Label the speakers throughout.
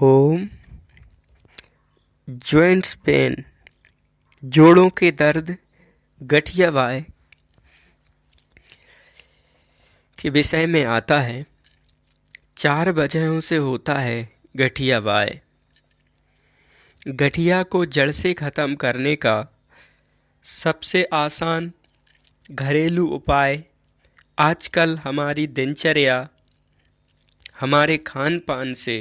Speaker 1: ओम। Joints pain, जोड़ों के दर्द, गठिया वाय के विषय में आता है। 4 वजहों से होता है गठिया वाय। गठिया को जड़ से ख़त्म करने का सबसे आसान घरेलू उपाय आजकल हमारी दिनचर्या, हमारे खान पान से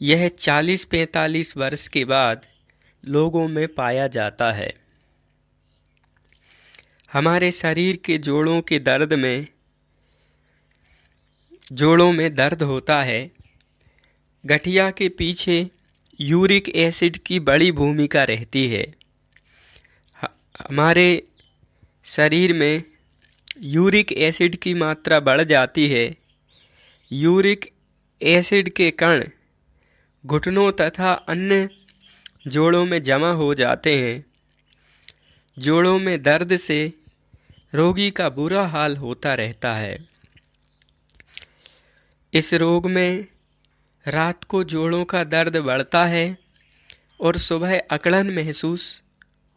Speaker 1: यह 40-45 वर्ष के बाद लोगों में पाया जाता है। हमारे शरीर के जोड़ों में दर्द होता है। गठिया के पीछे यूरिक एसिड की बड़ी भूमिका रहती है। हमारे शरीर में यूरिक एसिड की मात्रा बढ़ जाती है। यूरिक एसिड के कण घुटनों तथा अन्य जोड़ों में जमा हो जाते हैं। जोड़ों में दर्द से रोगी का बुरा हाल होता रहता है। इस रोग में रात को जोड़ों का दर्द बढ़ता है और सुबह अकड़न महसूस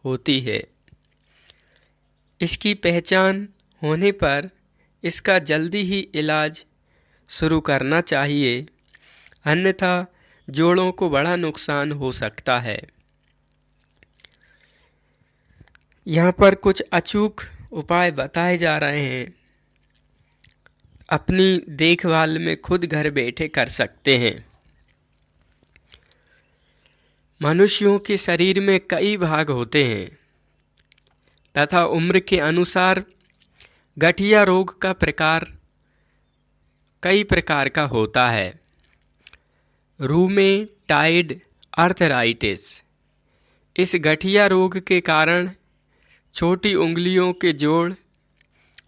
Speaker 1: होती है। इसकी पहचान होने पर इसका जल्दी ही इलाज शुरू करना चाहिए, अन्यथा जोड़ों को बड़ा नुकसान हो सकता है। यहाँ पर कुछ अचूक उपाय बताए जा रहे हैं, अपनी देखभाल में खुद घर बैठे कर सकते हैं। मनुष्यों के शरीर में कई भाग होते हैं तथा उम्र के अनुसार गठिया रोग का प्रकार कई प्रकार का होता है। रूमेटाइड आर्थराइटिस, इस गठिया रोग के कारण छोटी उंगलियों के जोड़,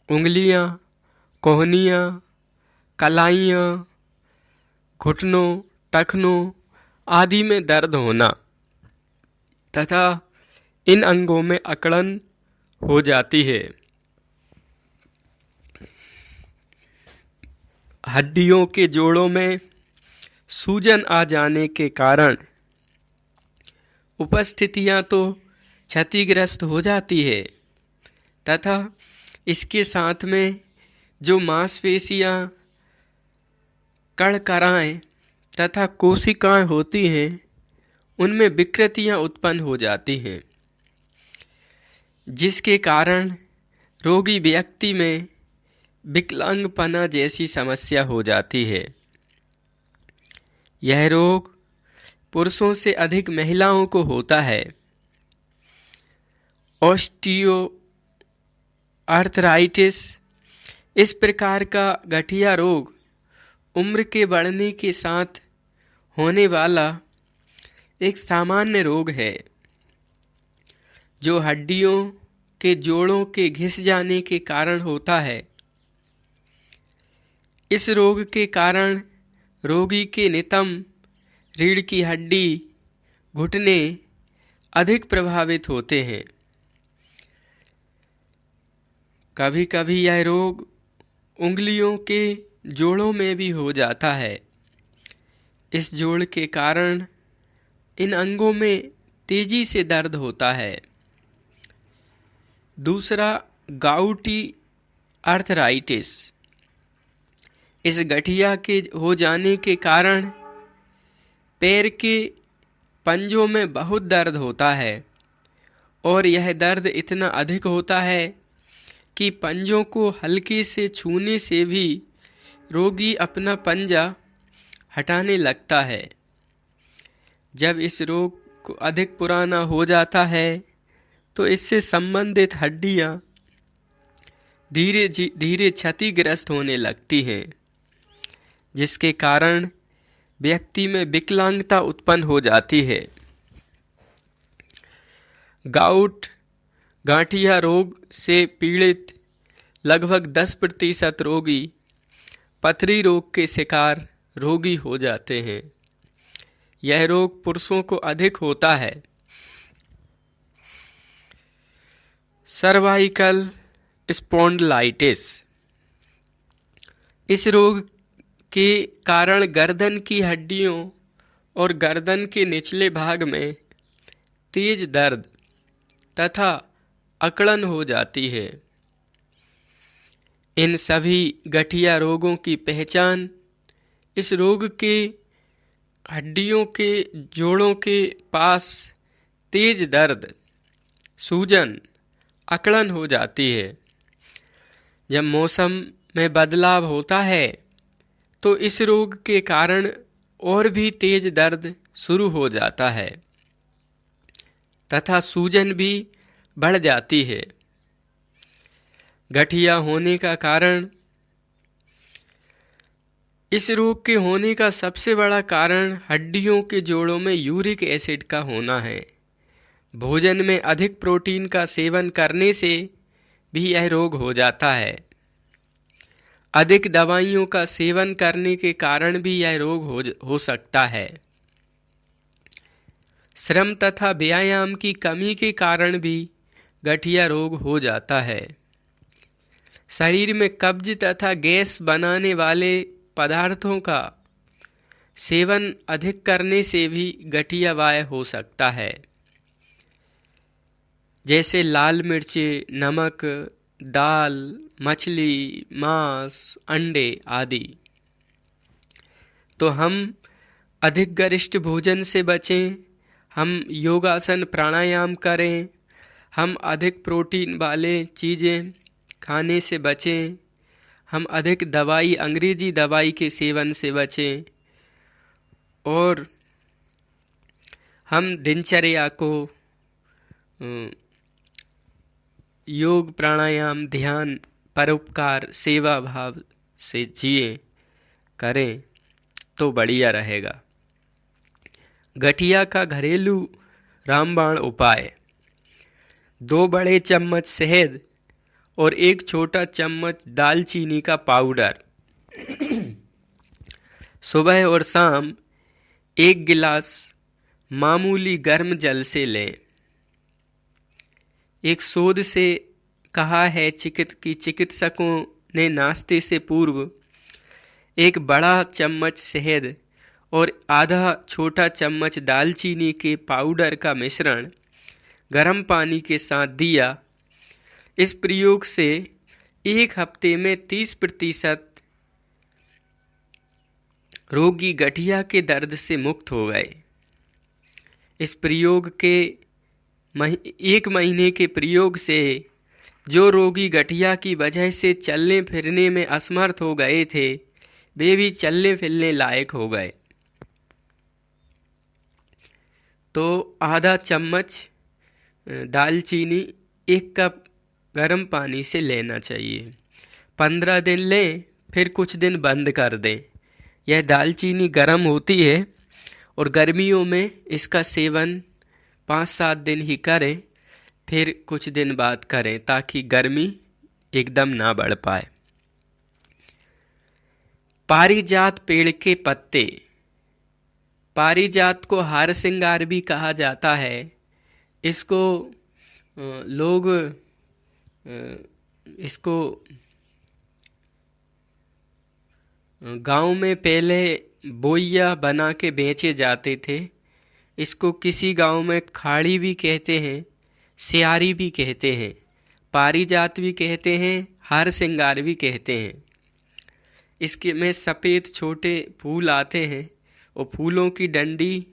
Speaker 1: उंगलियां, कोहनियां, कलाइयां, घुटनों, टखनों आदि में दर्द होना तथा इन अंगों में अकड़न हो जाती है। हड्डियों के जोड़ों में सूजन आ जाने के कारण उपस्थितियां तो क्षतिग्रस्त हो जाती है तथा इसके साथ में जो मांसपेशियां, कणकराएं तथा कोशिकाएं होती हैं, उनमें विकृतियां उत्पन्न हो जाती हैं, जिसके कारण रोगी व्यक्ति में विकलांगपना जैसी समस्या हो जाती है। यह रोग पुरुषों से अधिक महिलाओं को होता है। ऑस्टियो आर्थराइटिस, इस प्रकार का गठिया रोग उम्र के बढ़ने के साथ होने वाला एक सामान्य रोग है, जो हड्डियों के जोड़ों के घिस जाने के कारण होता है। इस रोग के कारण रोगी के नितंब, रीढ़ की हड्डी, घुटने अधिक प्रभावित होते हैं। कभी कभी यह रोग उंगलियों के जोड़ों में भी हो जाता है। इस जोड़ के कारण इन अंगों में तेजी से दर्द होता है। दूसरा, गाउटी आर्थराइटिस, इस गठिया के हो जाने के कारण पैर के पंजों में बहुत दर्द होता है और यह दर्द इतना अधिक होता है कि पंजों को हल्के से छूने से भी रोगी अपना पंजा हटाने लगता है। जब इस रोग को अधिक पुराना हो जाता है तो इससे संबंधित हड्डियां धीरे धीरे क्षतिग्रस्त होने लगती हैं, जिसके कारण व्यक्ति में विकलांगता उत्पन्न हो जाती है। गाउट गांठिया रोग से पीड़ित लगभग 10% रोगी पथरी रोग के शिकार रोगी हो जाते हैं। यह रोग पुरुषों को अधिक होता है। सर्वाइकल स्पॉन्डिलाइटिस, इस रोग के कारण गर्दन की हड्डियों और गर्दन के निचले भाग में तेज दर्द तथा अकड़न हो जाती है। इन सभी गठिया रोगों की पहचान इस रोग के हड्डियों के जोड़ों के पास तेज दर्द, सूजन, अकड़न हो जाती है। जब मौसम में बदलाव होता है तो इस रोग के कारण और भी तेज दर्द शुरू हो जाता है तथा सूजन भी बढ़ जाती है। गठिया होने का कारण, इस रोग के होने का सबसे बड़ा कारण हड्डियों के जोड़ों में यूरिक एसिड का होना है। भोजन में अधिक प्रोटीन का सेवन करने से भी यह रोग हो जाता है। अधिक दवाइयों का सेवन करने के कारण भी यह रोग हो सकता है। श्रम तथा व्यायाम की कमी के कारण भी गठिया रोग हो जाता है। शरीर में कब्ज तथा गैस बनाने वाले पदार्थों का सेवन अधिक करने से भी गठिया वाय हो सकता है, जैसे लाल मिर्चें, नमक, दाल, मछली, मांस, अंडे आदि। तो हम अधिक गरिष्ठ भोजन से बचें, हम योगासन प्राणायाम करें, हम अधिक प्रोटीन वाले चीज़ें खाने से बचें, हम अधिक दवाई, अंग्रेजी दवाई के सेवन से बचें और हम दिनचर्या को योग, प्राणायाम, ध्यान, परोपकार, सेवा भाव से जिए करें तो बढ़िया रहेगा। गठिया का घरेलू रामबाण उपाय: 2 बड़े चम्मच शहद और 1 छोटा चम्मच दालचीनी का पाउडर सुबह और शाम 1 गिलास मामूली गर्म जल से लें। एक शोध से कहा है कि चिकित्सकों ने नाश्ते से पूर्व 1 बड़ा चम्मच शहद और आधा छोटा चम्मच दालचीनी के पाउडर का मिश्रण गर्म पानी के साथ दिया। इस प्रयोग से 1 हफ्ते में 30% रोगी गठिया के दर्द से मुक्त हो गए। इस प्रयोग के 1 महीने के प्रयोग से जो रोगी गठिया की वजह से चलने फिरने में असमर्थ हो गए थे, वे भी चलने फिरने लायक हो गए। तो आधा चम्मच दालचीनी 1 कप गर्म पानी से लेना चाहिए। 15 दिन लें, फिर कुछ दिन बंद कर दें। यह दालचीनी गर्म होती है और गर्मियों में इसका सेवन 5-7 दिन ही करें, फिर कुछ दिन बाद करें ताकि गर्मी एकदम ना बढ़ पाए। पारिजात पेड़ के पत्ते: पारिजात को हार श्रृंगार भी कहा जाता है। इसको लोग इसको गांव में पहले बोइया बना के बेचे जाते थे। इसको किसी गांव में खाड़ी भी कहते हैं, सियारी भी कहते हैं, पारिजात भी कहते हैं, हार श्रृंगार भी कहते हैं। इसके में सफ़ेद छोटे फूल आते हैं और फूलों की डंडी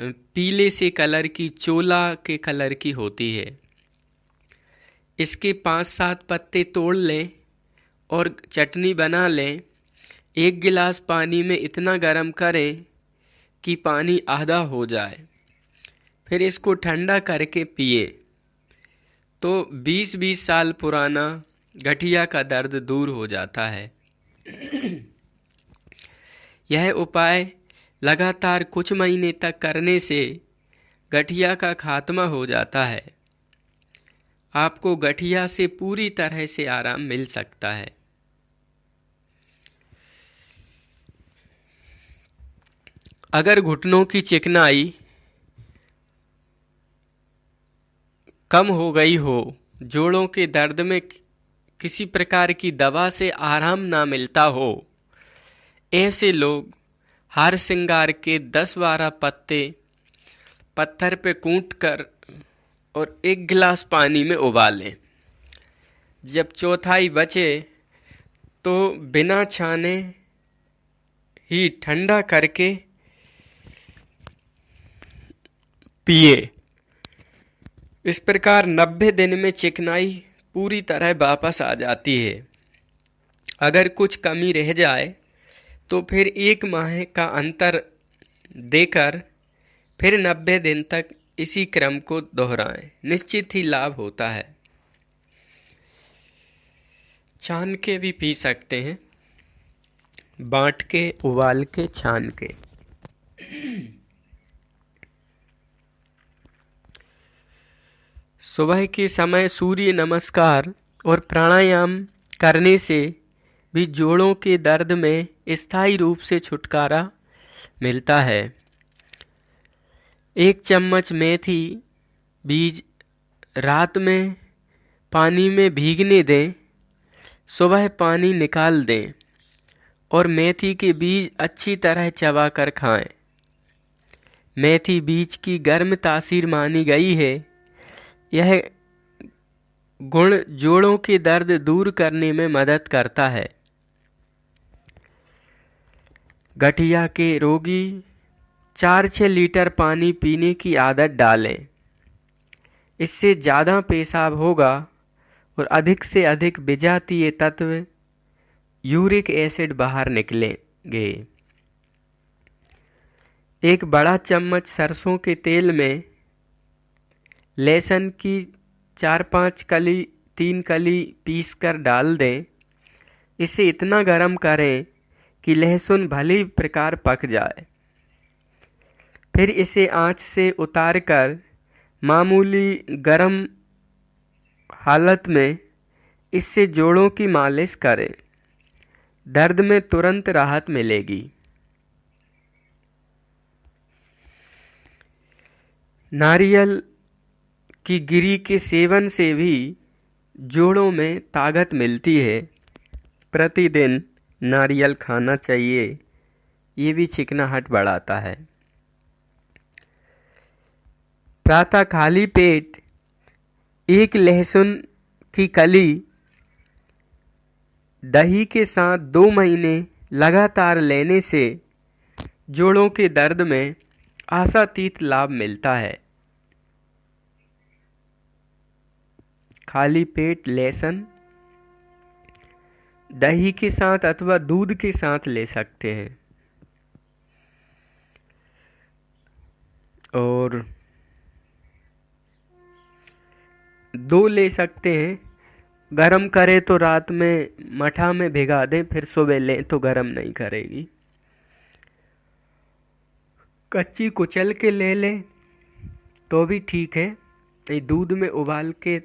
Speaker 1: पीले से कलर की, चोला के कलर की होती है। इसके 5-7 पत्ते तोड़ लें और चटनी बना लें। 1 गिलास पानी में इतना गर्म करें कि पानी आधा हो जाए, फिर इसको ठंडा करके पिए तो 20-20 साल पुराना गठिया का दर्द दूर हो जाता है। यह उपाय लगातार कुछ महीने तक करने से गठिया का खात्मा हो जाता है। आपको गठिया से पूरी तरह से आराम मिल सकता है। अगर घुटनों की चिकनाई कम हो गई हो, जोड़ों के दर्द में किसी प्रकार की दवा से आराम ना मिलता हो, ऐसे लोग हार श्रृंगार के 10-12 पत्ते पत्थर पे कूट कर और 1 गिलास पानी में उबालें। जब चौथाई बचे तो बिना छाने ही ठंडा करके पिए। इस प्रकार 90 दिन में चिकनाई पूरी तरह वापस आ जाती है। अगर कुछ कमी रह जाए तो फिर 1 माह का अंतर देकर फिर 90 दिन तक इसी क्रम को दोहराएं। निश्चित ही लाभ होता है। छान के भी पी सकते हैं, बाँट के, उबाल के, छान के। सुबह के समय सूर्य नमस्कार और प्राणायाम करने से भी जोड़ों के दर्द में स्थायी रूप से छुटकारा मिलता है। 1 चम्मच मेथी बीज रात में पानी में भीगने दें, सुबह पानी निकाल दें और मेथी के बीज अच्छी तरह चबाकर खाएं। मेथी बीज की गर्म तासीर मानी गई है। यह गुण जोड़ों के दर्द दूर करने में मदद करता है। गठिया के रोगी 4-6 लीटर पानी पीने की आदत डालें। इससे ज़्यादा पेशाब होगा और अधिक से अधिक विजातीय तत्व यूरिक एसिड बाहर निकलेंगे। 1 बड़ा चम्मच सरसों के तेल में लहसुन की 4-5 कली 3 कली पीस कर डाल दें। इसे इतना गरम करें कि लहसुन भली प्रकार पक जाए। फिर इसे आंच से उतारकर मामूली गरम हालत में इससे जोड़ों की मालिश करें। दर्द में तुरंत राहत मिलेगी। नारियल की गिरी के सेवन से भी जोड़ों में ताकत मिलती है। प्रतिदिन नारियल खाना चाहिए। ये भी चिकनाहट बढ़ाता है। प्रातः खाली पेट 1 लहसुन की कली दही के साथ 2 महीने लगातार लेने से जोड़ों के दर्द में आशातीत लाभ मिलता है। खाली पेट लहसुन दही के साथ अथवा दूध के साथ ले सकते हैं। और 2 ले सकते हैं। गरम करें तो रात में मठा में भिगा दें, फिर सुबह लें तो गरम नहीं करेगी। कच्ची कुचल के ले लें तो भी ठीक है। दूध में उबाल के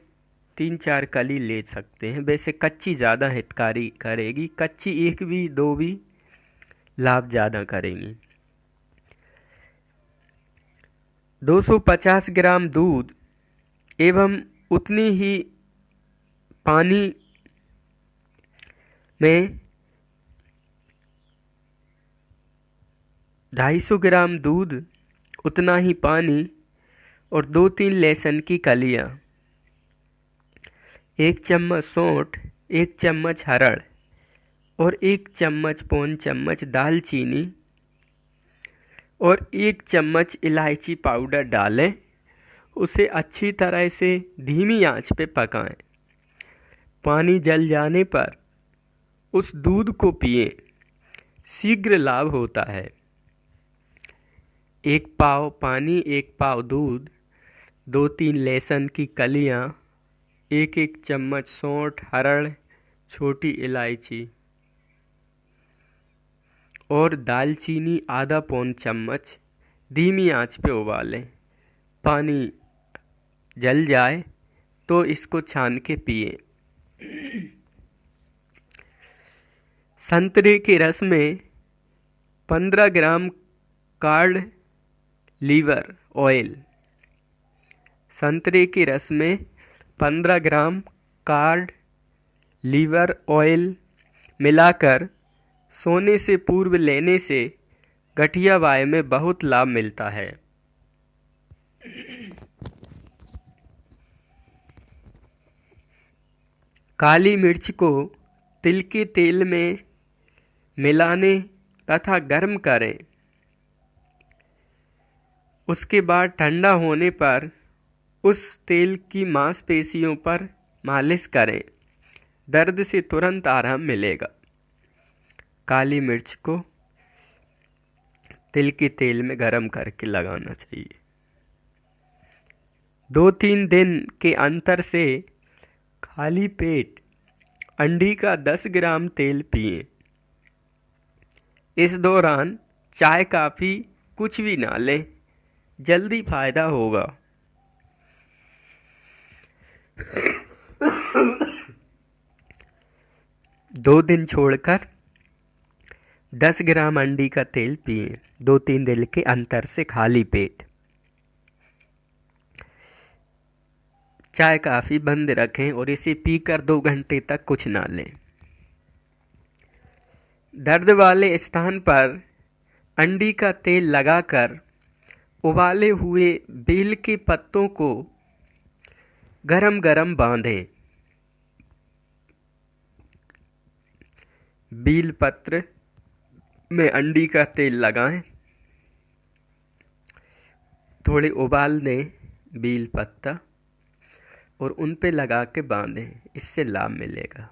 Speaker 1: 3-4 कली ले सकते हैं। वैसे कच्ची ज़्यादा हितकारी करेगी। कच्ची 1 भी 2 भी लाभ ज़्यादा करेंगी। 250 ग्राम दूध एवं उतनी ही पानी में 250 ग्राम दूध, उतना ही पानी और 2-3 लहसुन की कलियां, 1 चम्मच सौंठ, 1 चम्मच हरड़ और 1 चम्मच पौन चम्मच दालचीनी और 1 चम्मच इलायची पाउडर डालें। उसे अच्छी तरह से धीमी आंच पे पकाएं। पानी जल जाने पर उस दूध को पिएं। शीघ्र लाभ होता है। 1 पाव पानी, 1 पाव दूध, 2-3 लहसुन की कलियां, 1-1 चम्मच सौंठ, हरड़, छोटी इलायची और दालचीनी आधा पौन चम्मच धीमी आंच पे उबालें। पानी जल जाए तो इसको छान के पिए। संतरे के रस में 15 ग्राम कार्ड लीवर ऑयल, संतरे के रस में 15 ग्राम कार्ड लीवर ऑयल मिलाकर सोने से पूर्व लेने से गठिया वाय में बहुत लाभ मिलता है। काली मिर्च को तिल के तेल में मिलाने तथा गर्म करें। उसके बाद ठंडा होने पर उस तेल की मांसपेशियों पर मालिश करें। दर्द से तुरंत आराम मिलेगा। काली मिर्च को तिल के तेल में गर्म करके लगाना चाहिए। 2-3 दिन के अंतर से खाली पेट अंडी का 10 ग्राम तेल पिएं। इस दौरान चाय काफ़ी कुछ भी ना लें, जल्दी फायदा होगा। दो दिन छोड़कर 10 ग्राम अंडी का तेल पिएं। 2-3 दिन के अंतर से खाली पेट। चाय काफ़ी बंद रखें और इसे पीकर 2 घंटे तक कुछ ना लें। दर्द वाले स्थान पर अंडी का तेल लगाकर उबाले हुए बेल के पत्तों को गरम गरम बांधें। बेल पत्र में अंडी का तेल लगाएं। थोड़े उबाल दें बेल पत्ता और उन पे लगा के बांधें, इससे लाभ मिलेगा।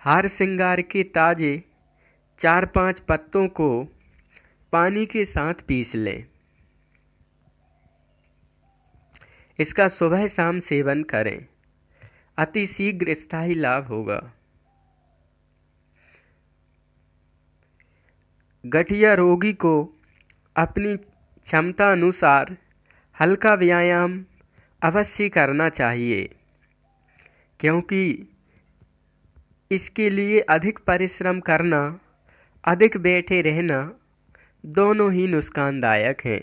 Speaker 1: हार श्रृंगार के ताजे 4-5 पत्तों को पानी के साथ पीस लें। इसका सुबह शाम सेवन करें, अति शीघ्र स्थायी लाभ होगा। गठिया रोगी को अपनी क्षमता अनुसार हल्का व्यायाम अवश्य करना चाहिए, क्योंकि इसके लिए अधिक परिश्रम करना, अधिक बैठे रहना दोनों ही नुकसानदायक हैं।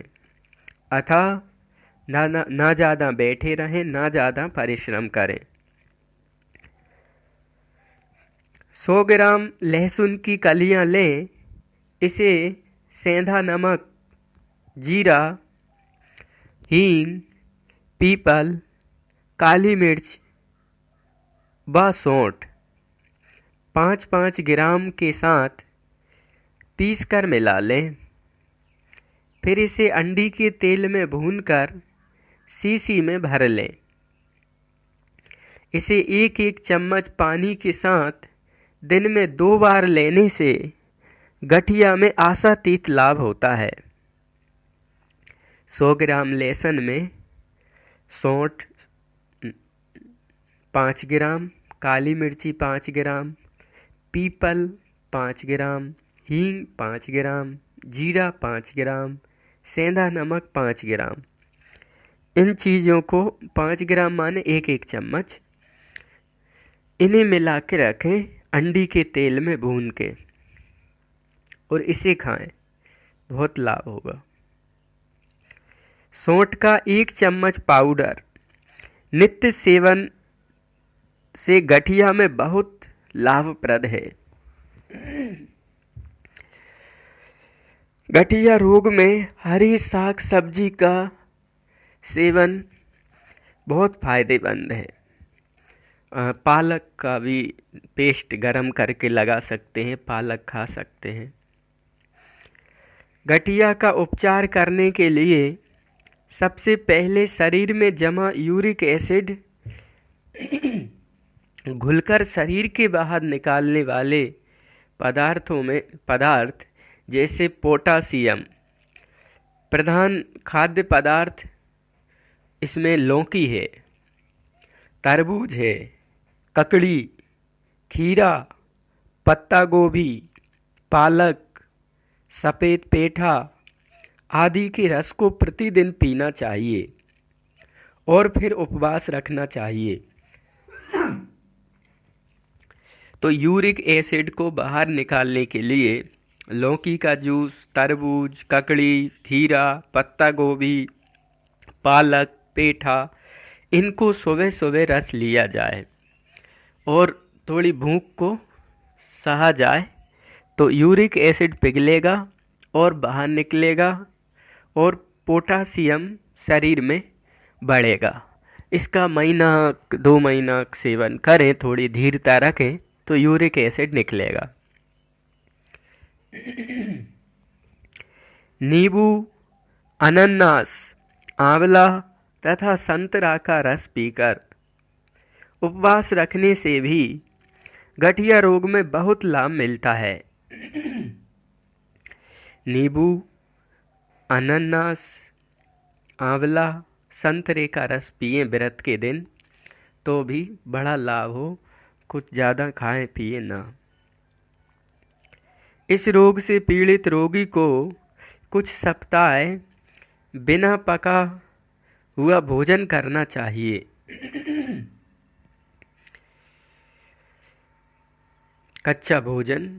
Speaker 1: अतः ना ज़्यादा बैठे रहें, ना ज़्यादा परिश्रम करें। 100 ग्राम लहसुन की कलियां लें। इसे सेंधा नमक, जीरा, हींग, पीपल, काली मिर्च व सौंठ 5-5 ग्राम के साथ पीसकर मिला लें। फिर इसे अंडी के तेल में भूनकर शीशी में भर लें। इसे 1-1 चम्मच पानी के साथ दिन में 2 बार लेने से गठिया में आशातीत लाभ होता है। 100 ग्राम लहसुन में सौंठ 5 ग्राम, काली मिर्ची 5 ग्राम, पीपल 5 ग्राम, हींग 5 ग्राम, जीरा 5 ग्राम, सेंधा नमक 5 ग्राम। इन चीज़ों को 5 ग्राम माने 1-1 चम्मच, इन्हें मिला के रखें अंडी के तेल में भून के, और इसे खाएं, बहुत लाभ होगा। सौंठ का 1 चम्मच पाउडर नित्य सेवन से गठिया में बहुत लाभप्रद है। गठिया रोग में हरी साग सब्जी का सेवन बहुत फायदेमंद है। पालक का भी पेस्ट गरम करके लगा सकते हैं, पालक खा सकते हैं। गठिया का उपचार करने के लिए सबसे पहले शरीर में जमा यूरिक एसिड घुलकर शरीर के बाहर निकालने वाले पदार्थ जैसे पोटासियम प्रधान खाद्य पदार्थ, इसमें लौकी है, तरबूज है, ककड़ी, खीरा, पत्ता गोभी, पालक, सफ़ेद पेठा आदि के रस को प्रतिदिन पीना चाहिए और फिर उपवास रखना चाहिए। तो यूरिक एसिड को बाहर निकालने के लिए लौकी का जूस, तरबूज, ककड़ी, खीरा, पत्ता गोभी, पालक, पेठा, इनको सुबह सुबह रस लिया जाए और थोड़ी भूख को सहा जाए तो यूरिक एसिड पिघलेगा और बाहर निकलेगा और पोटासियम शरीर में बढ़ेगा। इसका महीना 2 महीना सेवन करें, थोड़ी धीरता रखें तो यूरिक एसिड निकलेगा। नींबू, अनानास, आंवला तथा संतरा का रस पीकर उपवास रखने से भी गठिया रोग में बहुत लाभ मिलता है। नींबू, अनानास, आंवला, संतरे का रस पिए व्रत के दिन तो भी बड़ा लाभ हो, कुछ ज़्यादा खाएं पिए ना। इस रोग से पीड़ित रोगी को कुछ सप्ताह बिना पका हुआ भोजन करना चाहिए। कच्चा भोजन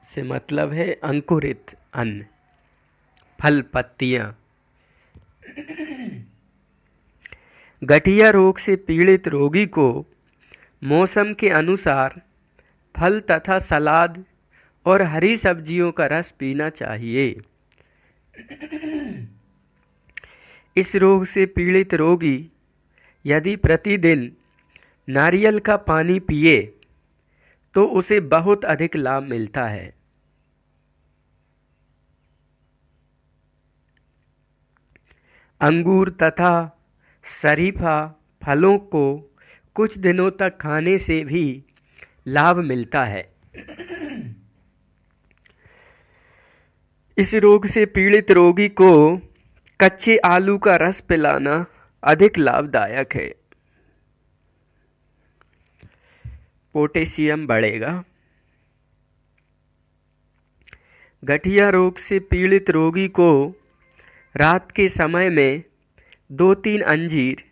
Speaker 1: से मतलब है अंकुरित अन्न, फल, पत्तियां। गठिया रोग से पीड़ित रोगी को मौसम के अनुसार फल तथा सलाद और हरी सब्जियों का रस पीना चाहिए। इस रोग से पीड़ित रोगी यदि प्रतिदिन नारियल का पानी पिए तो उसे बहुत अधिक लाभ मिलता है। अंगूर तथा शरीफा फलों को कुछ दिनों तक खाने से भी लाभ मिलता है। इस रोग से पीड़ित रोगी को कच्चे आलू का रस पिलाना अधिक लाभदायक है। पोटेशियम बढ़ेगा। गठिया रोग से पीड़ित रोगी को रात के समय में 2-3 अंजीर,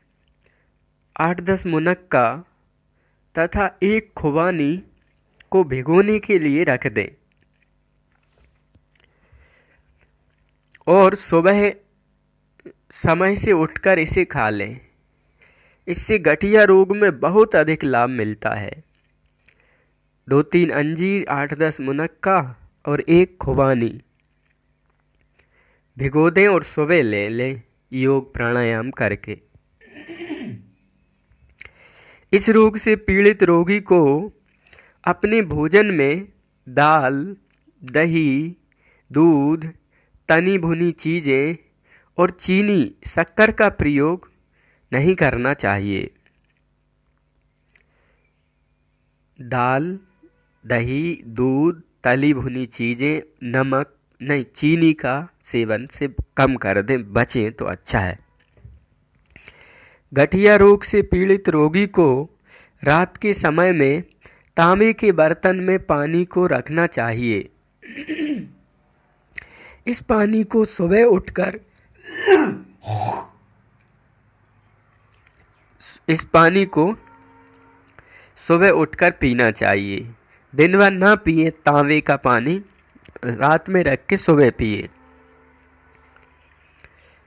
Speaker 1: 8-10 मुनक्का तथा 1 खुबानी को भिगोने के लिए रख दें और सुबह समय से उठकर इसे खा लें। इससे गठिया रोग में बहुत अधिक लाभ मिलता है। 2-3 अंजीर, 8-10 मुनक्का और 1 खुबानी भिगो दें और सुबह ले लें योग प्राणायाम करके। इस रोग से पीड़ित रोगी को अपने भोजन में दाल, दही, दूध, तनी भुनी चीज़ें और चीनी, शक्कर का प्रयोग नहीं करना चाहिए। दाल, दही, दूध, तली भुनी चीज़ें, नमक नहीं, चीनी का सेवन से कम कर दें, बचें तो अच्छा है। गठिया रोग से पीड़ित रोगी को रात के समय में तांबे के बर्तन में पानी को रखना चाहिए। इस पानी को सुबह उठकर पीना चाहिए। दिन भर ना पिए, तांबे का पानी रात में रख के सुबह पिए,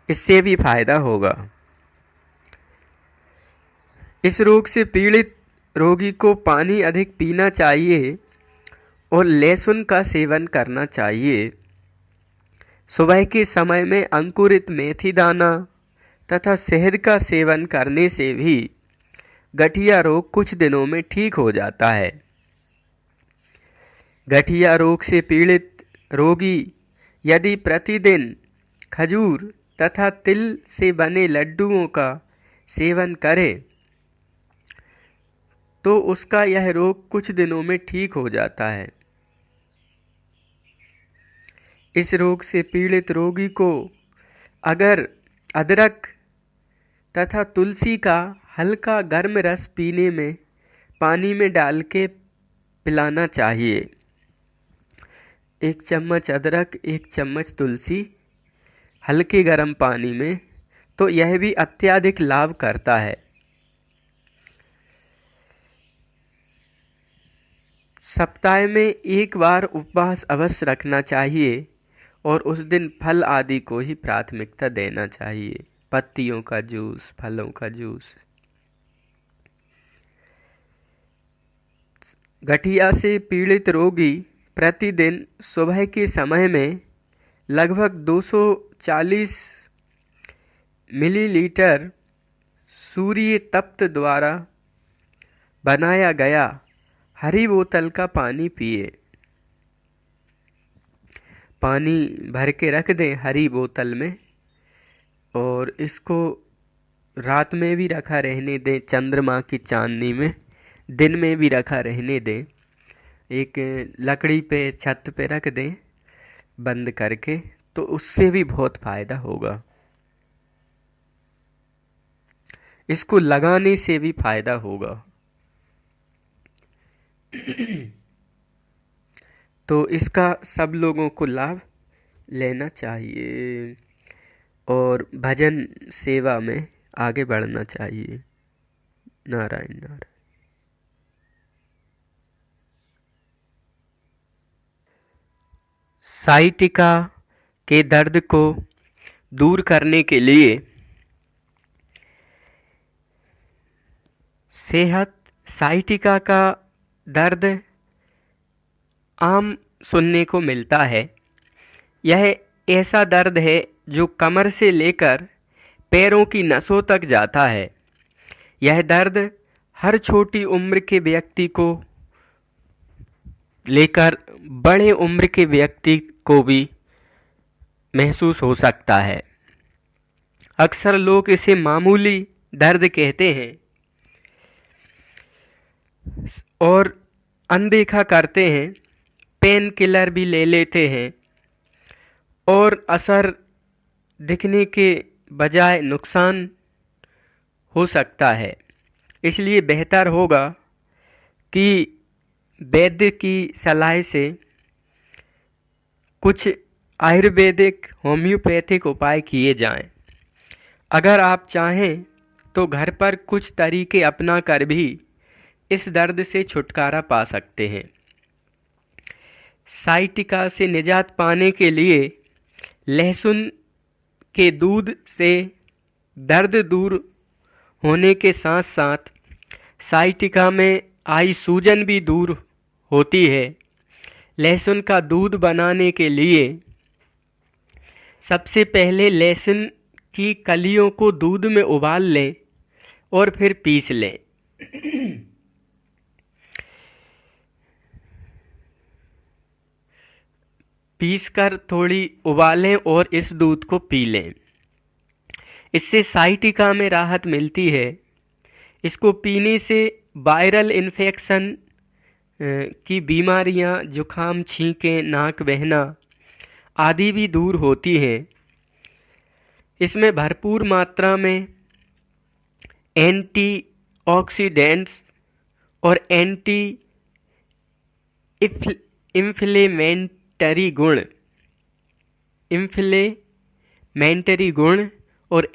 Speaker 1: इससे भी फायदा होगा। इस रोग से पीड़ित रोगी को पानी अधिक पीना चाहिए और लहसुन का सेवन करना चाहिए। सुबह के समय में अंकुरित मेथी दाना तथा शहद का सेवन करने से भी गठिया रोग कुछ दिनों में ठीक हो जाता है। गठिया रोग से पीड़ित रोगी यदि प्रतिदिन खजूर तथा तिल से बने लड्डुओं का सेवन करे तो उसका यह रोग कुछ दिनों में ठीक हो जाता है। इस रोग से पीड़ित रोगी को अगर अदरक तथा तुलसी का हल्का गर्म रस पीने में पानी में डाल के पिलाना चाहिए। 1 चम्मच अदरक, 1 चम्मच तुलसी हल्के गर्म पानी में, तो यह भी अत्यधिक लाभ करता है। सप्ताह में 1 बार उपवास अवश्य रखना चाहिए और उस दिन फल आदि को ही प्राथमिकता देना चाहिए। पत्तियों का जूस, फलों का जूस। गठिया से पीड़ित रोगी प्रतिदिन सुबह के समय में लगभग 240 मिलीलीटर सूर्य तप्त द्वारा बनाया गया हरी बोतल का पानी पिए। पानी भर के रख दें हरी बोतल में और इसको रात में भी रखा रहने दें, चंद्रमा की चांदनी में, दिन में भी रखा रहने दें। एक लकड़ी पे छत पे रख दें बंद करके, तो उससे भी बहुत फ़ायदा होगा। इसको लगाने से भी फ़ायदा होगा। तो इसका सब लोगों को लाभ लेना चाहिए और भजन सेवा में आगे बढ़ना चाहिए। नारायण नारायण। साइटिका के दर्द को दूर करने के लिए साइटिका का दर्द आम सुनने को मिलता है। यह ऐसा दर्द है जो कमर से लेकर पैरों की नसों तक जाता है। यह दर्द हर छोटी उम्र के व्यक्ति को लेकर बड़े उम्र के व्यक्ति को भी महसूस हो सकता है। अक्सर लोग इसे मामूली दर्द कहते हैं और अनदेखा करते हैं, पेन किलर भी ले लेते हैं और असर दिखने के बजाय नुकसान हो सकता है। इसलिए बेहतर होगा कि वैद्य की सलाह से कुछ आयुर्वेदिक होम्योपैथिक उपाय किए जाएं। अगर आप चाहें तो घर पर कुछ तरीके अपना कर भी इस दर्द से छुटकारा पा सकते हैं। साइटिका से निजात पाने के लिए लहसुन के दूध से दर्द दूर होने के साथ साथ साइटिका में आई सूजन भी दूर होती है। लहसुन का दूध बनाने के लिए सबसे पहले लहसुन की कलियों को दूध में उबाल लें और फिर पीस लें। पीसकर थोड़ी उबालें और इस दूध को पी लें। इससे साइटिका में राहत मिलती है। इसको पीने से वायरल इन्फेक्शन की बीमारियां, जुखाम, छींकें, नाक बहना आदि भी दूर होती हैं। इसमें भरपूर मात्रा में एंटीऑक्सीडेंट्स और इन्फ्लेमेंटरी गुण और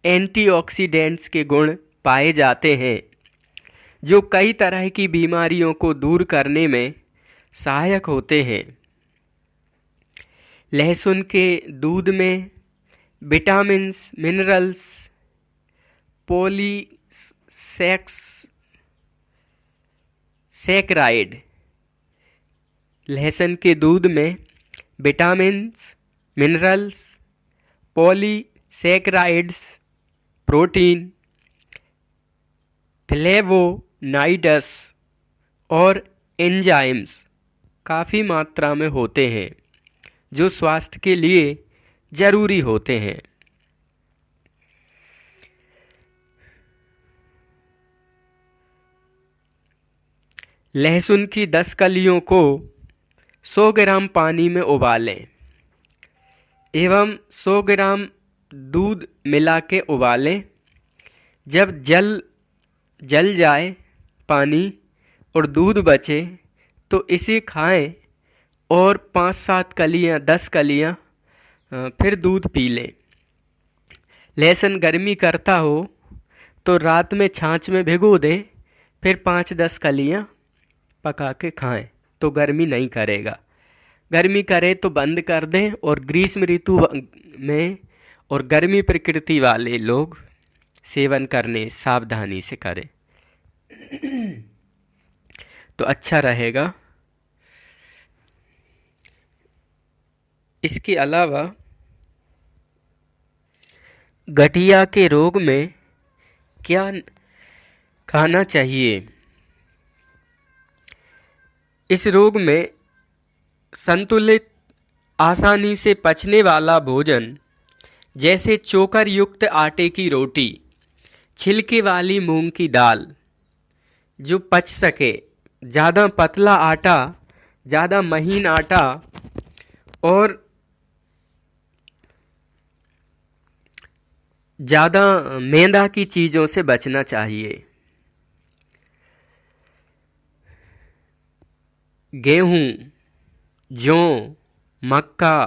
Speaker 1: एंटीऑक्सीडेंट्स के गुण पाए जाते हैं, जो कई तरह की बीमारियों को दूर करने में सहायक होते हैं। लहसुन के दूध में विटामिन्स, मिनरल्स, पॉलीसैकेराइड। लहसुन के दूध में vitamins, minerals, polysaccharides, protein, flavonoids और एंजाइम्स काफ़ी मात्रा में होते हैं, जो स्वास्थ्य के लिए जरूरी होते हैं। लहसुन की 10 कलियों को 100 ग्राम पानी में उबालें एवं 100 ग्राम दूध मिला के उबालें। जब जल जाए पानी और दूध बचे तो इसे खाएं और 5-7 कलियां, 10 कलियां फिर दूध पी लें। लहसुन गर्मी करता हो तो रात में छाछ में भिगो दें, फिर 5-10 कलियां पका के खाएं तो गर्मी नहीं करेगा। गर्मी करे तो बंद कर दें और ग्रीष्म ऋतु में और गर्मी प्रकृति वाले लोग सेवन करने सावधानी से करें। तो अच्छा रहेगा। इसके अलावा गठिया के रोग में क्या खाना चाहिए? इस रोग में संतुलित, आसानी से पचने वाला भोजन जैसे चोकर युक्त आटे की रोटी, छिलके वाली मूंग की दाल जो पच सके, ज़्यादा पतला आटा, ज़्यादा महीन आटा और ज़्यादा मैदा की चीज़ों से बचना चाहिए। गेहूँ, जौ, मक्का,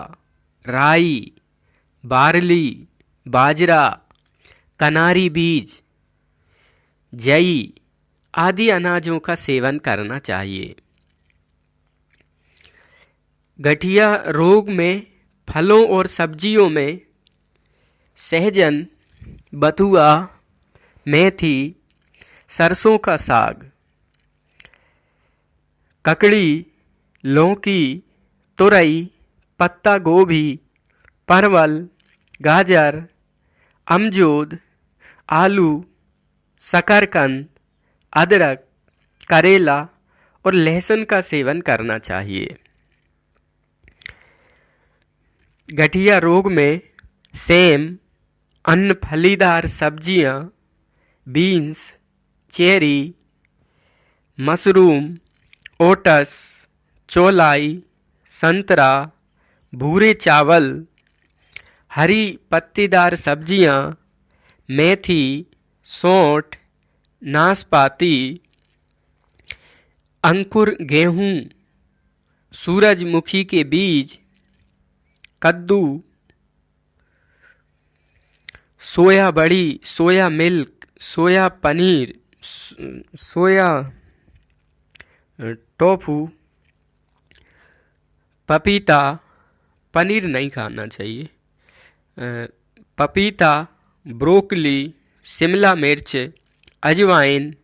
Speaker 1: राई, बार्ली, बाजरा, कनारी बीज, जई आदि अनाजों का सेवन करना चाहिए। गठिया रोग में फलों और सब्जियों में सहजन, बथुआ, मेथी, सरसों का साग, ककड़ी, लौकी, तुरई, पत्ता गोभी, परवल, गाजर, अमरूद, आलू, शकरकंद, अदरक, करेला और लहसुन का सेवन करना चाहिए। गठिया रोग में सेम, अन्य फलीदार सब्जियां, बीन्स, चेरी, मशरूम, ओट्स, चौलाई, संतरा, भूरे चावल, हरी पत्तीदार सब्जियां, मेथी, सौंठ, नाशपाती, अंकुर गेहूं, सूरजमुखी के बीज, कद्दू, सोया बड़ी, सोया मिल्क, सोया पनीर, सोया टोफू, पपीता, पनीर नहीं खाना चाहिए, पपीता, ब्रोकली, शिमला मिर्च, अजवाइन,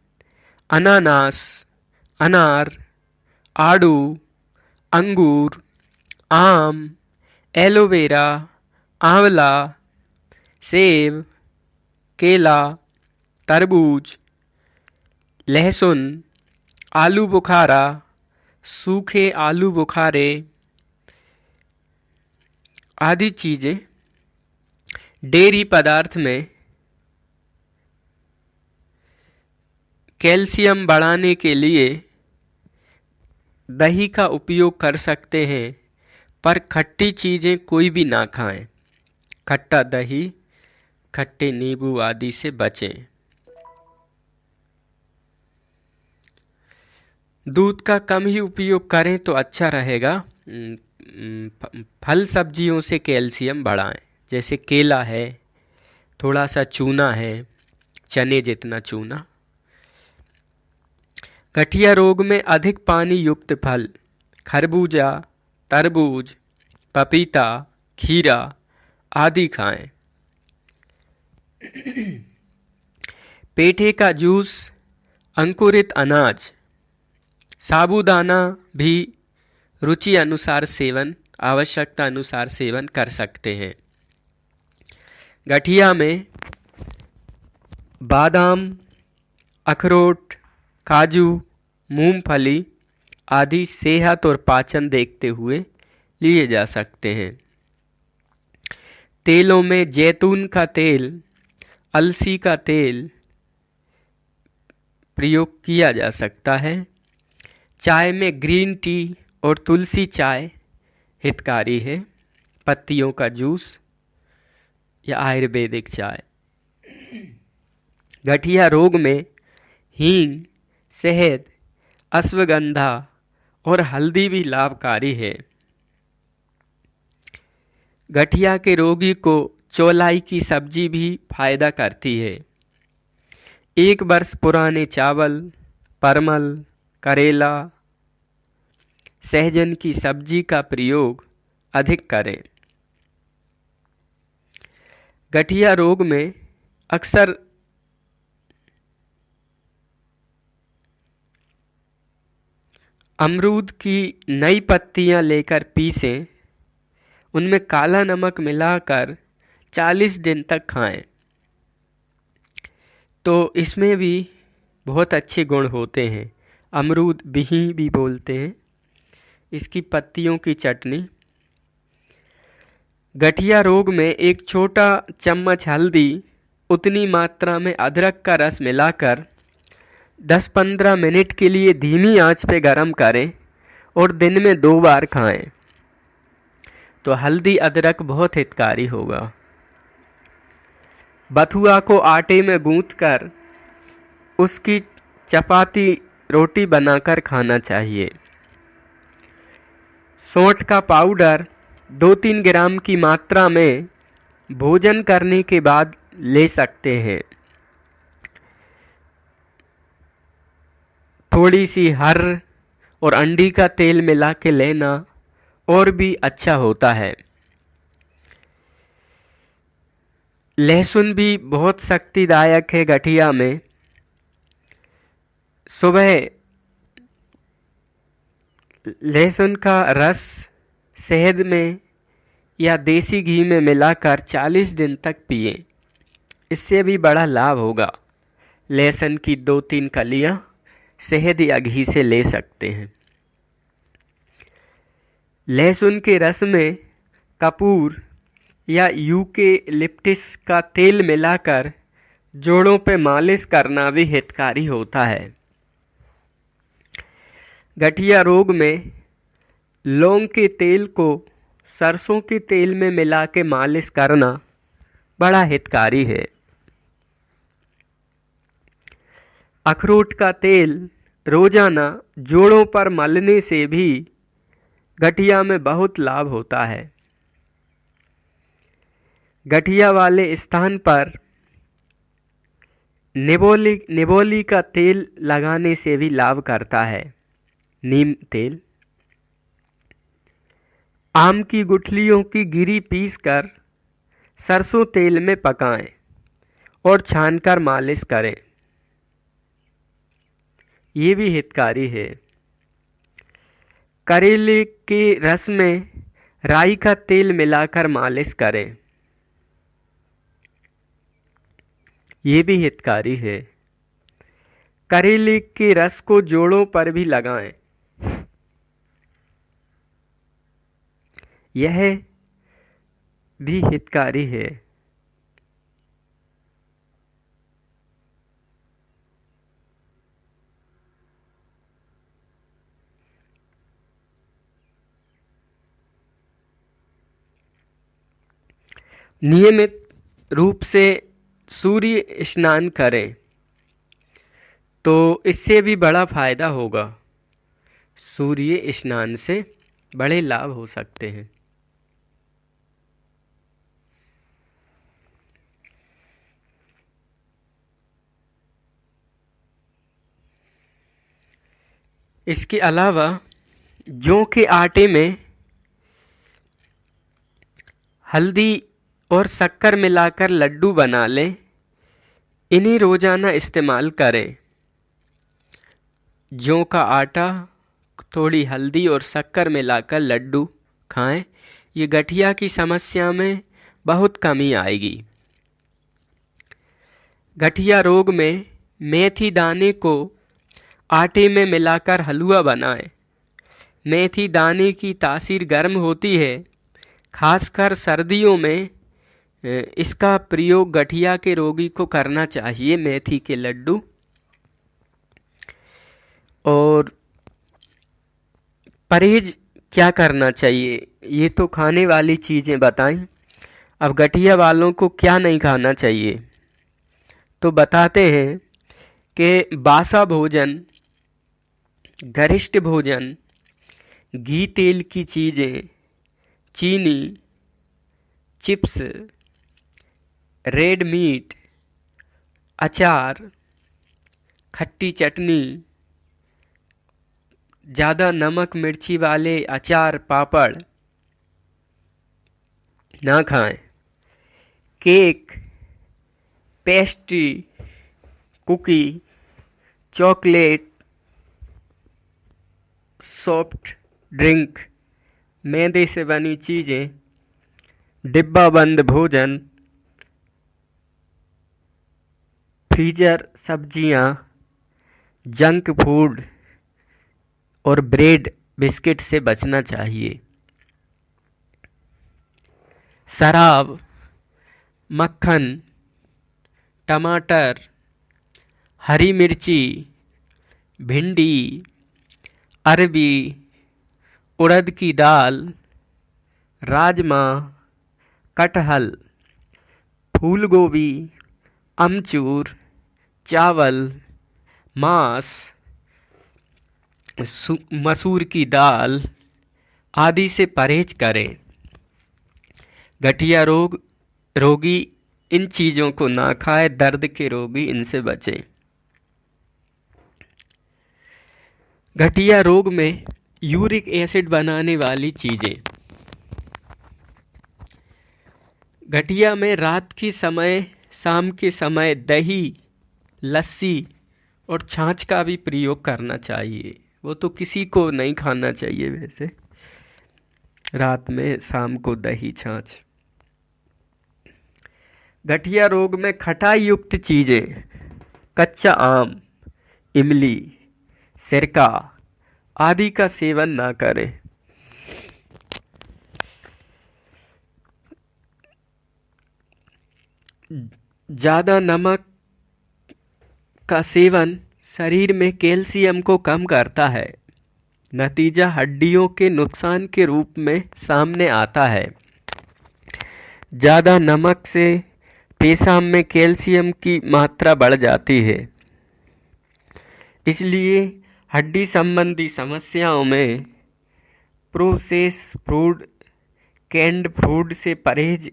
Speaker 1: अनानास, अनार, आड़ू, अंगूर, आम, एलोवेरा, आंवला, सेब, केला, तरबूज, लहसुन, आलू बुखारा, सूखे आलू बुखारे आदि चीज़ें। डेयरी पदार्थ में कैल्शियम बढ़ाने के लिए दही का उपयोग कर सकते हैं, पर खट्टी चीज़ें कोई भी ना खाएं। खट्टा दही, खट्टे नींबू आदि से बचें। दूध का कम ही उपयोग करें तो अच्छा रहेगा। फल सब्जियों से कैल्शियम बढ़ाएं, जैसे केला है, थोड़ा सा चूना है, चने जितना चूना। गठिया रोग में अधिक पानी युक्त फल, खरबूजा, तरबूज, पपीता, खीरा आदि खाएं। पेठे का जूस, अंकुरित अनाज, साबूदाना भी रुचि अनुसार सेवन, आवश्यकता अनुसार सेवन कर सकते हैं। गठिया में बादाम, अखरोट, काजू, मूंगफली आदि सेहत और पाचन देखते हुए लिए जा सकते हैं। तेलों में जैतून का तेल, अलसी का तेल प्रयोग किया जा सकता है। चाय में ग्रीन टी और तुलसी चाय हितकारी है। पत्तियों का जूस या आयुर्वेदिक चाय। गठिया रोग में हींग, शहद, अश्वगंधा और हल्दी भी लाभकारी है। गठिया के रोगी को चौलाई की सब्जी भी फायदा करती है। 1 वर्ष पुराने चावल, परमल, करेला, सहजन की सब्जी का प्रयोग अधिक करें। गठिया रोग में अक्सर अमरूद की नई पत्तियां लेकर पीसें, उनमें काला नमक मिलाकर 40 दिन तक खाएं। तो इसमें भी बहुत अच्छे गुण होते हैं। अमरूद बिही भी बोलते हैं इसकी पत्तियों की चटनी। गठिया रोग में एक छोटा चम्मच हल्दी, उतनी मात्रा में अदरक का रस मिलाकर 10-15 मिनट के लिए धीमी आंच पे गरम करें और दिन में 2 बार खाएं तो हल्दी अदरक बहुत हितकारी होगा। बथुआ को आटे में गूंथकर उसकी चपाती रोटी बनाकर खाना चाहिए। सौंठ का पाउडर 2-3 ग्राम की मात्रा में भोजन करने के बाद ले सकते हैं। थोड़ी सी हर और अंडी का तेल मिला के लेना और भी अच्छा होता है। लहसुन भी बहुत शक्तिदायक है गठिया में। सुबह लहसुन का रस शहद में या देसी घी में मिलाकर 40 दिन तक पिएं। इससे भी बड़ा लाभ होगा। लहसुन की 2-3 कलियां शहद या घी से ले सकते हैं। लहसुन के रस में कपूर या यूकेलिप्टस का तेल मिलाकर जोड़ों पे मालिश करना भी हितकारी होता है। गठिया रोग में लौंग के तेल को सरसों के तेल में मिला के मालिश करना बड़ा हितकारी है। अखरोट का तेल रोजाना जोड़ों पर मलने से भी गठिया में बहुत लाभ होता है। गठिया वाले स्थान पर निबोली का तेल लगाने से भी लाभ करता है। नीम तेल। आम की गुठलियों की गिरी पीसकर सरसों तेल में पकाएं और छानकर मालिश करें। ये भी हितकारी है। करेले के रस में राई का तेल मिलाकर मालिश करें। ये भी हितकारी है। करेले के रस को जोड़ों पर भी लगाएं। यह भी हितकारी है। नियमित रूप से सूर्य स्नान करें तो इससे भी बड़ा फायदा होगा। सूर्य स्नान से बड़े लाभ हो सकते हैं। इसके अलावा जौ के आटे में हल्दी और शक्कर मिलाकर लड्डू बना लें। इन्हें रोजाना इस्तेमाल करें। जौ का आटा, थोड़ी हल्दी और शक्कर मिलाकर लड्डू खाएं। ये गठिया की समस्या में बहुत कमी आएगी। गठिया रोग में मेथी दाने को आटे में मिलाकर हलवा बनाएं। मेथी दाने की तासीर गर्म होती है। खासकर सर्दियों में इसका प्रयोग गठिया के रोगी को करना चाहिए। मेथी के लड्डू। और परहेज क्या करना चाहिए, ये तो खाने वाली चीज़ें बताएं। अब गठिया वालों को क्या नहीं खाना चाहिए तो बताते हैं कि बासा भोजन, गरिष्ठ भोजन, घी तेल की चीज़ें, चीनी, चिप्स, रेड मीट, अचार, खट्टी चटनी, ज़्यादा नमक मिर्ची वाले अचार पापड़ ना खाएं। Cake, pastry, cookie, chocolate, soft drink, मैदे से बनी चीज़ें, डिब्बा बंद भोजन, फ्रीजर सब्जियां, जंक फूड और ब्रेड बिस्किट से बचना चाहिए। शराब, मक्खन, टमाटर, हरी मिर्ची, भिंडी, अरबी, उड़द की दाल, राजमा, कटहल, फूल गोभी, अमचूर, चावल, मांस, मसूर की दाल आदि से परहेज करें। गठिया रोगी इन चीज़ों को ना खाए, दर्द के रोगी इनसे बचें। गठिया रोग में यूरिक एसिड बनाने वाली चीज़ें। गठिया में रात के समय, शाम के समय दही, लस्सी और छाछ का भी प्रयोग करना चाहिए। वो तो किसी को नहीं खाना चाहिए वैसे, रात में शाम को दही छाछ। गठिया रोग में खटाई युक्त चीज़ें, कच्चा आम, इमली, सिरका आदि का सेवन ना करें। ज़्यादा नमक का सेवन शरीर में कैल्शियम को कम करता है। नतीजा हड्डियों के नुकसान के रूप में सामने आता है। ज़्यादा नमक से पेशाब में कैल्शियम की मात्रा बढ़ जाती है, इसलिए हड्डी संबंधी समस्याओं में प्रोसेस फूड, कैंड फूड से परहेज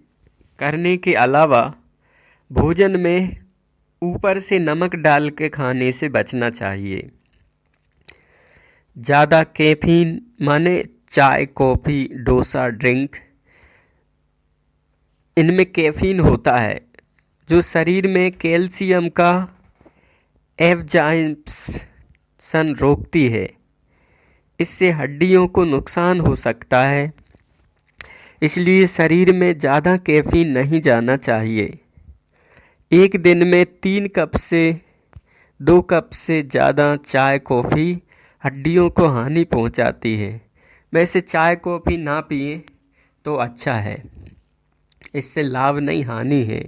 Speaker 1: करने के अलावा भोजन में ऊपर से नमक डाल के खाने से बचना चाहिए। ज़्यादा कैफीन माने चाय, कॉफ़ी, डोसा, ड्रिंक, इनमें कैफीन होता है जो शरीर में कैल्शियम का एब्जॉर्प्शन रोकती है। इससे हड्डियों को नुकसान हो सकता है, इसलिए शरीर में ज़्यादा कैफीन नहीं जाना चाहिए। एक दिन में 3 कप से 2 कप से ज़्यादा चाय, कॉफ़ी हड्डियों को हानि पहुंचाती है। वैसे चाय, कॉफ़ी ना पिए तो अच्छा है, इससे लाभ नहीं हानि है।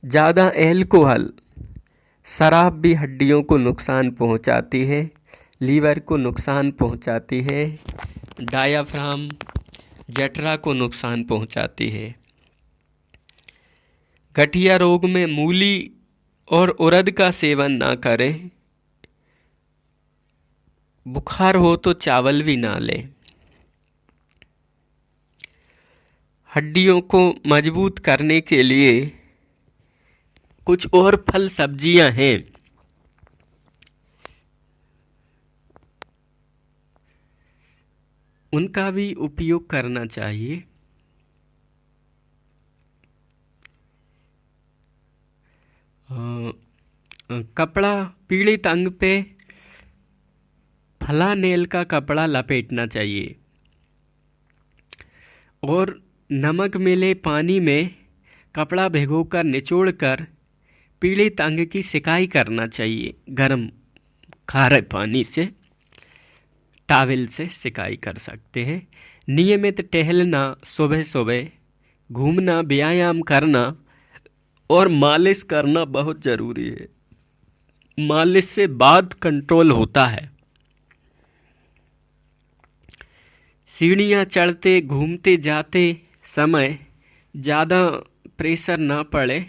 Speaker 1: ज़्यादा अल्कोहल, शराब भी हड्डियों को नुकसान पहुंचाती है, लीवर को नुकसान पहुंचाती है, डायाफ्राम, जठरा को नुकसान पहुंचाती है। गठिया रोग में मूली और उड़द का सेवन ना करें। बुखार हो तो चावल भी ना लें। हड्डियों को मजबूत करने के लिए कुछ और फल सब्जियां हैं। उनका भी उपयोग करना चाहिए। कपड़ा, पीड़ित अंग पे फ्लानेल का कपड़ा लपेटना चाहिए और नमक मिले पानी में कपड़ा भिगोकर निचोड़कर पीड़ित अंग की सिकाई करना चाहिए। गर्म खारे पानी से टॉवल से सिकाई कर सकते हैं। नियमित टहलना, सुबह सुबह घूमना, व्यायाम करना और मालिश करना बहुत ज़रूरी है। मालिश से वात कंट्रोल होता है। सीढ़ियाँ चढ़ते घूमते जाते समय ज़्यादा प्रेशर ना पड़े,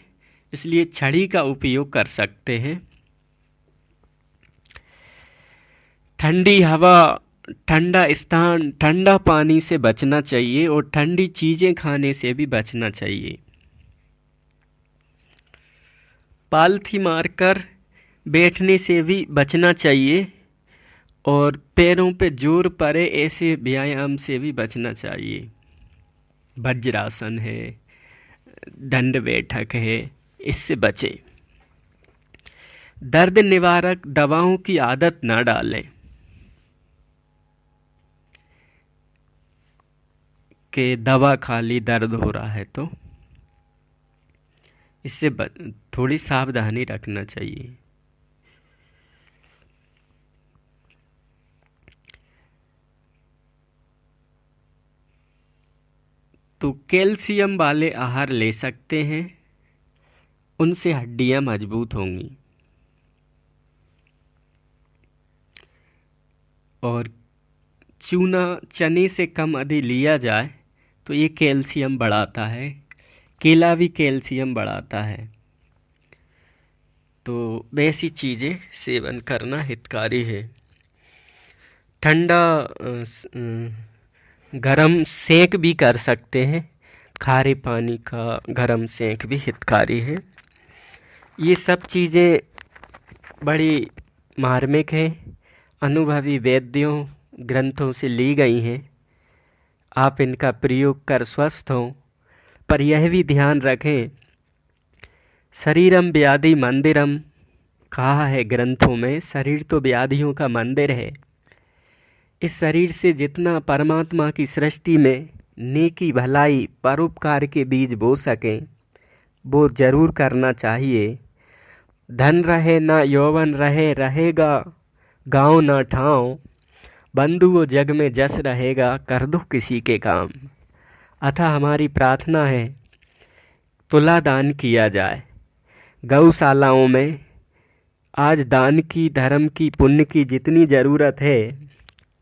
Speaker 1: इसलिए छड़ी का उपयोग कर सकते हैं। ठंडी हवा, ठंडा स्थान, ठंडा पानी से बचना चाहिए और ठंडी चीज़ें खाने से भी बचना चाहिए। पालथी मारकर बैठने से भी बचना चाहिए और पैरों पे जोर पड़े ऐसे व्यायाम से भी बचना चाहिए। वज्रासन है, दंड बैठक है, इससे बचें। दर्द निवारक दवाओं की आदत न डालें। के दवा खा ली दर्द हो रहा है तो इससे थोड़ी सावधानी रखना चाहिए। तो कैल्शियम वाले आहार ले सकते हैं, उनसे हड्डियां मजबूत होंगी। और चूना चने से कम यदि लिया जाए तो ये कैल्शियम बढ़ाता है। केला भी कैल्शियम बढ़ाता है। तो वैसी चीज़ें सेवन करना हितकारी है। ठंडा गरम सेक भी कर सकते हैं। खारे पानी का गरम सेक भी हितकारी है। ये सब चीज़ें बड़ी मार्मिक हैं, अनुभवी वैद्यों ग्रंथों से ली गई हैं। आप इनका प्रयोग कर स्वस्थ हों, पर यह भी ध्यान रखें, शरीरम व्याधि मंदिरम कहा है ग्रंथों में। शरीर तो व्याधियों का मंदिर है। इस शरीर से जितना परमात्मा की सृष्टि में नेकी भलाई परोपकार के बीज बो सकें वो जरूर करना चाहिए। धन रहे ना यौवन रहे, रहेगा गाँव ना ठाव, बंधु वो जग में जस रहेगा, कर दो किसी के काम। अतः हमारी प्रार्थना है तुला दान किया जाए। गौशालाओं में आज दान की, धर्म की, पुण्य की जितनी ज़रूरत है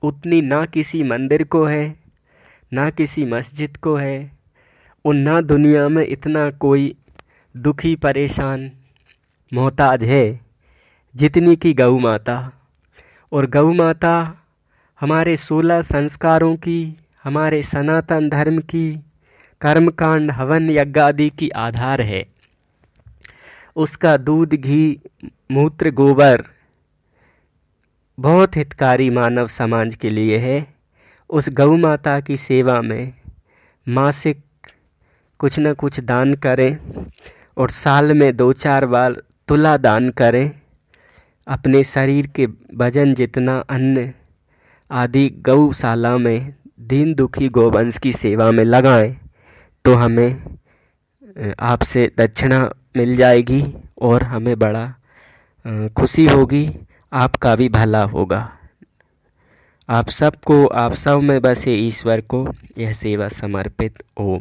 Speaker 1: उतनी ना किसी मंदिर को है, ना किसी मस्जिद को है, और ना दुनिया में इतना कोई दुखी परेशान मोहताज है जितनी की गौ माता। और गौ माता हमारे 16 संस्कारों की, हमारे सनातन धर्म की, कर्मकांड हवन यज्ञ आदि की आधार है। उसका दूध, घी, मूत्र, गोबर बहुत हितकारी मानव समाज के लिए है। उस गौ माता की सेवा में मासिक कुछ न कुछ दान करें और साल में 2-4 बार तुला दान करें। अपने शरीर के वजन जितना अन्न आदि गौशाला में दीन दुखी गोवंश की सेवा में लगाएं तो हमें आपसे दक्षिणा मिल जाएगी और हमें बड़ा खुशी होगी, आपका भी भला होगा। आप सबको, आप सब में बसे ईश्वर को यह सेवा समर्पित। ओम।